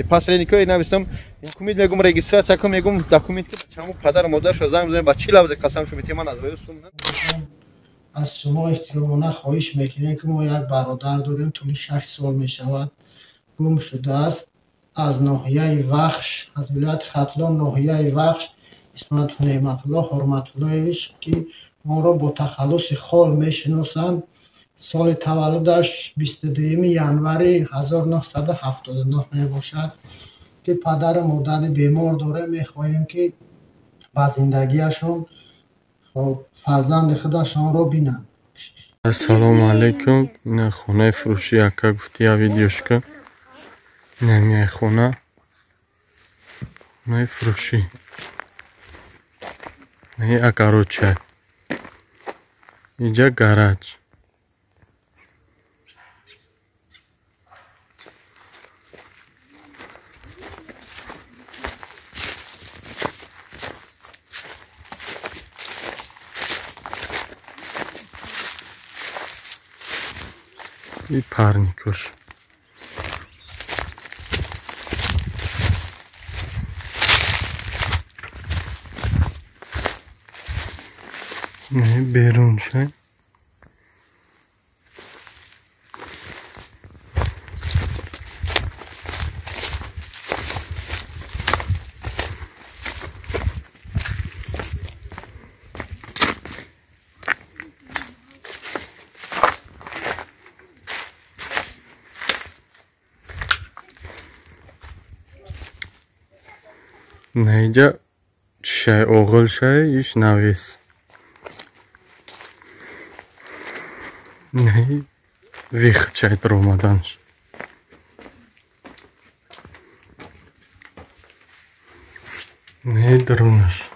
Посредника и навестам документ мегум регистрация кам мегум документ чаму падар модаршо занг бизанем ба чӣ лавзе қасам шуми тема назоюсум аз шумо эҳтиромона хоҳиш мекунем ки мо як бародар дорем тули 6 сол мешавад гум шудааст аз ноҳияи вахш аз вилояти хатлон ноҳияи вахш исмат неъматулло ҳурматуллоевич ки моро бо тахаллуси хол мешиносанд соли таваллудаш 22 январи 1979 мебошад ки падару модари бемор дорем мехоҳем ки ба зиндагиашон фарзанди худашонро бинанд. Ассалому алайкум. Ина хонаи фурӯши ака гуфти я видеошка. Ина мияи хонаи фурӯши. Ина акароча. Иҷа гараҷ. И парникош. Не берун шай. Найдя шай оғыл шай иш навес. Най вих чай дромаданш. Най друнаш.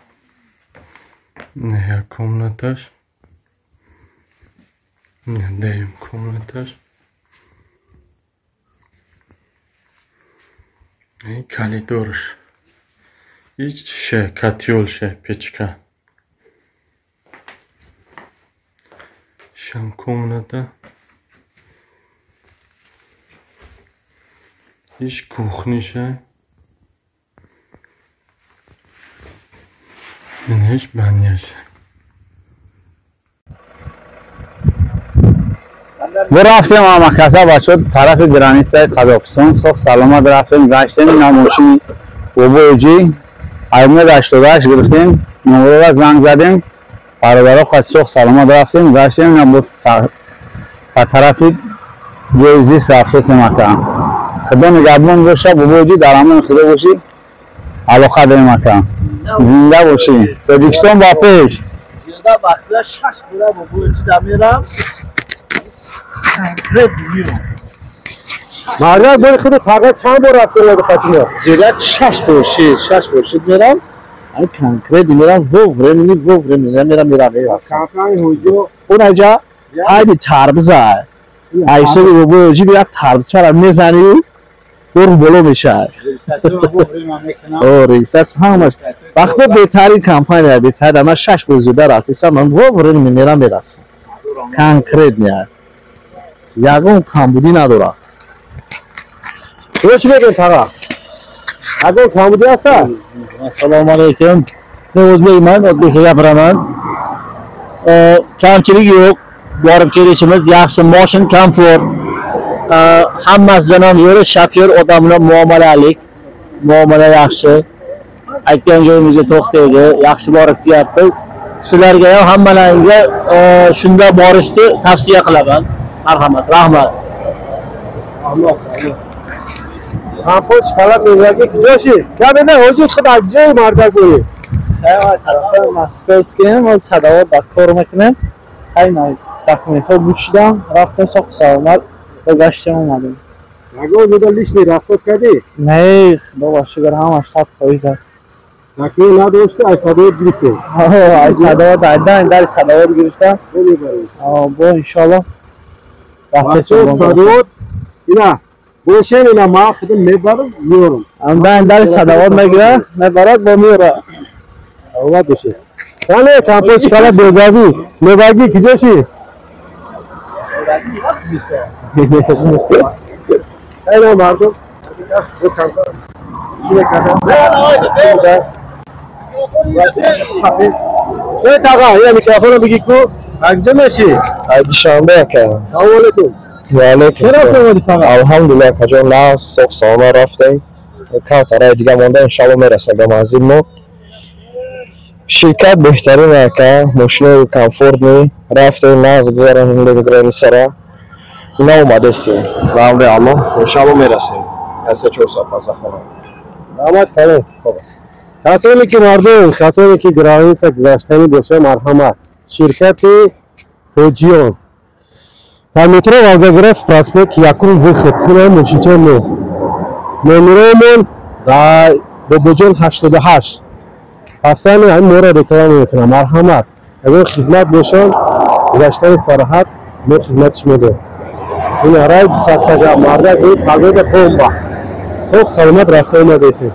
Най комнаташ. Надеем комнаташ. Най калидорш. Ше, котел ше, печка. Шам комната. Иш кухни ше. Иш баня ше. ما رفتیم مکتب بچه طرف گرانیسته قزاقستان صبح سلامت رفتیم گشتیم نموشی بابوجی ایمه 88 گرفتیم نمره را زنگ زدیم برادرها خواهد سلامت رفتیم گشتیم نبود طرف گوزیست رفتیم مکتب خدا نگهدمان باشه بابوجی در همون خدا باشی علاقه داریم مکتب زنده باشی تاجیکستان با پیش زیاده وقتی 6 بوده بابوجی دمیرم مردم باری خود فقط چند بار رفت کنید خاطینا زیادت 6 باشید میرم این کنکرت میرم وگره میرم کمپانی هوجو اون اجا هایدی تربزه ایسا که بابوجی بیاد تربز چرا میزنی برو بلو میشه ریست همش وقتی بهترین کمپانی بهتر من 6 بار زوده رفتم من وگره میرسم کنکرت میاد یاگون کامبودی نداره تو چی میگی فقط اگه کامبودی هست السلام علیکم نوزبی من ادریس گپiraman kamchilik yo'q borib kelishimiz yaxshi moshin komfort hammasidan ham yo'l shofyor odamlar muomala yaxshi aytgan joyimizga to'xtaydi yaxshi borib kelyapmiz sizlarga ham hammalaringga shunda borishni tavsiya qilaman marhamat rahmat خانفوش خلاص میگه که جوشی کیا بده وجود خود از جای مرد کوی سلام مسکویسکیم و صداوات با کار میکنم خیلی دکمنت ها گوشیدم رفتم ساق سلامت و گشتم اومدم نگو میدون لیش رفت کردی نه خدا شکر همش 100% دکمه نداشته ای صداوات گرفته ای صداوات دادن در صداوات گرفتم با انشالله رفته صداوات اینا بوشن اینا ما خودم میبرم میارم من در صداوات میگیرم میبرد با میارم اول بشه کله کامپوش کلا میباگی کجاشی اینا مردم Evet ağa, yine mikrofonu bir gitme. Anca meşi. Haydi şanbe yaka. Aleyküm. Ve aleyküm Selam selam. söyledi ağa. Alhamdulillah kacan laz sok salama raftayım. Kavtara دیگه مونده انشالله میرسه به منزل ما. شرکت بهترین یکا ماشین کامفورت نی رفتیم لaz گذارن این لگرانی سرا اینا اومده سی و امر الله انشالله میرسه. از چهار ساعت پس خونه. Ahmet Kalın. Katolik ki mardum, Katolik ki granita glaştani döşe merhamet. Şirketi Region. Metro Volgograd Prospekt yakın vıxıt. Pune Moşiçenli. Nömrümün da Bobocan 88. Hasan hem mora reklam etine merhamet. Eğer hizmet boşan glaştani sarahat ne hizmet şmede. Yine aray sataca marda bir kagıda pomba. Çok selamet raftayına desin.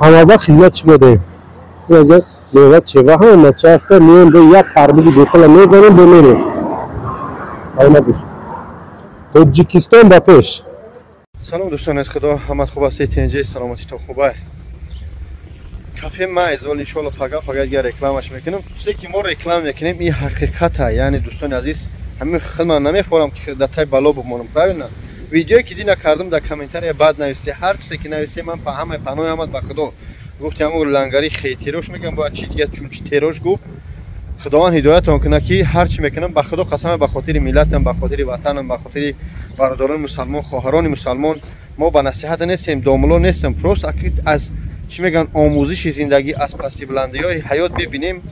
Ama bak hizmet şmede. Yine meyve çeva ham maçasta niye de ya tarbizi dekala ne zaman döneri. Selamet olsun. Tojikistan ba peş. سلام دوستان از خدا حمد خوب هستید اینجا سلامتی تو خوبه کافه ما از ولی ان شاء الله فقط یه رکلامش میکنم چیزی که ما رکلام میکنیم این حقیقته یعنی دوستان عزیز همین خدمت نمیخورم که دتای بالا بمونم правильно ویدیویی که دینا کردم در کامنتار بعد نوشته هر کسی که نوشته من فهمم پناه آمد به خدا گفتم اون لنگری خیتیروش میگم با چی دیگه چون چی تیروش گفت خداوند هدایتم کنه که هر چی میکنم به خدا قسم به خاطر ملتم به خاطر وطنم به خاطر برادران مسلمان خواهران مسلمان ما به نصیحت نیستیم داملو نیستیم پروست اکید از چی میگن آموزش زندگی از پستی بلندی های حیات میبینیم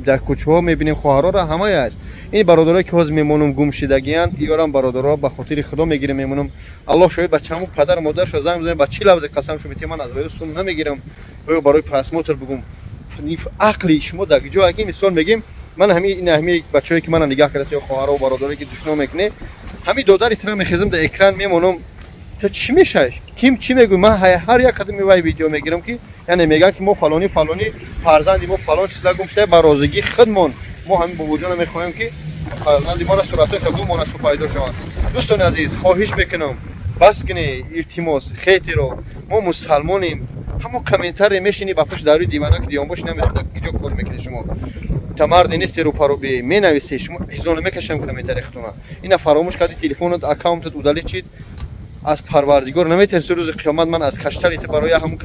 در کوچه ها میبینیم خواهرها را همه است این برادرایی که از میمونم گم شدگیان یارم برادرها به خاطر خدا میگیرم میمونم الله شاید بچه‌مو پدر مادرش زنگ بزنه با چی لفظ قسم شو میتونم من از ویسون نمیگیرم برای پرسموتر بگم عقلی شما در جا اگه مثال میگیم من همین بچه‌ای که من نگاه کردم خواهرها و برادرایی که دشمن میکنه همین دو در احترام میخزم در اکران میمونم تو چی میشه کیم چی میگه من هر یک قدم وای ویدیو میگیرم که یعنی میگن که ما فلانی فرزندی ما فلان چیزا گفته برازگی خودمون ما همین با وجود میخوایم که فرزندی ما را صورتش گم مناسب پیدا شود دوستان عزیز خواهش میکنم بس کنه التماس خیتی رو ما مسلمانیم همو کامنتار میشینی با پشت داروی دیوانه که دیوان باش نمیدونم کجا کار میکنی شما تمرد نیست رو پارو بی می نویسی شما ایزون میکشم کامنتار خودتون اینا فراموش کردی تلفنت اکانتت удалить چید از پروردگار نمیترسی روز قیامت من از کشتریت برای همون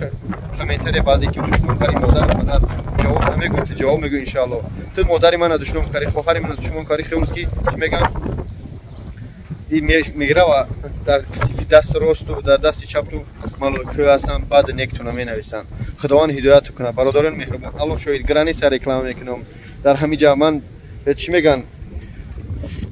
کامنتار بعدی که دشمن کاری مادر پدر جواب نمیگوی تو جواب میگوی ان شاء الله تو مادر من دشمن کاری خواهر من دشمن کاری خیلی کی میگن این میگره و در دست راست و در دست چپ تو ملائکه هستن بعد نکتون می نویسن خداوند هدایت کنه برادران مهربان الله شاید گرانی سر رکلام میکنم در همین جا من چی میگن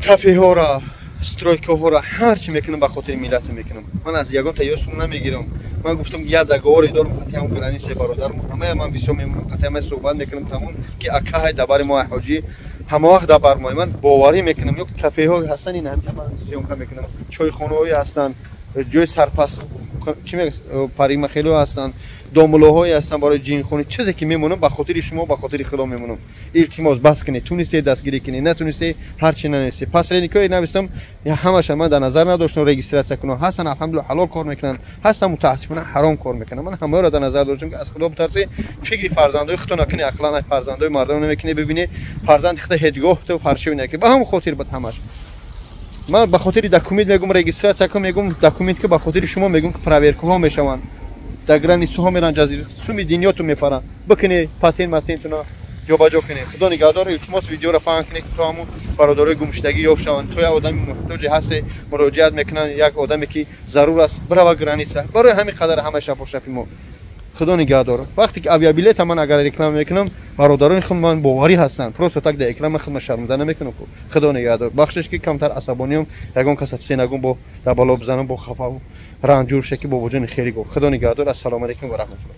کافه ها را استرویکا ها را هر چی میکنم به خاطر ملت میکنم من از یگان تیاسون نمیگیرم من گفتم یه دگاری دارم قطعا هم گرانی سه برادرم همه من بیشتر میمونم قطعا من صحبت میکنم تمام که اکه های دبر ما حاجی همه وقت دبر ما من باوری میکنم یک کافه ها هستن این هم من زیون میکنم چای خانه های هستن جای سرپس چی میگه پریم خیلی هستن داملوهای هستن برای جین خونی چیزی که میمونم به خاطر شما به خاطر خدا میمونم التماس بس کنی تونستی دستگیری کنی نتونستی هر چی ننویسی پس لینکای نوشتم همش من در نظر نداشتم رجیستراسیون کنم هستن الحمدلله حلال کار میکنن هستن متاسفانه حرام کار میکنن من همه را در نظر داشتم که از خدا بترسی فکری فرزندای خودت نکنی عقلا فرزندای مردم نمیکنی ببینی فرزند خودت هجگاه تو فرشوی نکنی به هم خاطر بود همش من به خاطر دکومنت میگم رجیستراسیون کنم میگم دکومنت که به خاطر شما میگم که پراورکو ها میشوند در گرانی سوها میرن جزیره سومی دنیا تو میپرن بکنی پاتین ماتین تو جابجا کنی خدا نگهدار التماس ویدیو را پهن کنی که تو همون برادرای گمشدگی یاب شوند تو آدم محتاج هست مراجعت میکنن یک آدمی که ضرور است برای گرانی سه برای همین قدر همه شب شب ما خدا نگهدار وقتی که اویابیلیت من اگر رکلام میکنم برادران خود من باوری هستن پروسه تک در اکرام خود شرمنده نمیکنم خدا نگهدار بخشش که کمتر عصبانیم یگان کس سینگون با در بالا بزنم با خفا و رنجور شکی با وجود خیلی گفت خدا نگهدار السلام علیکم و رحمت الله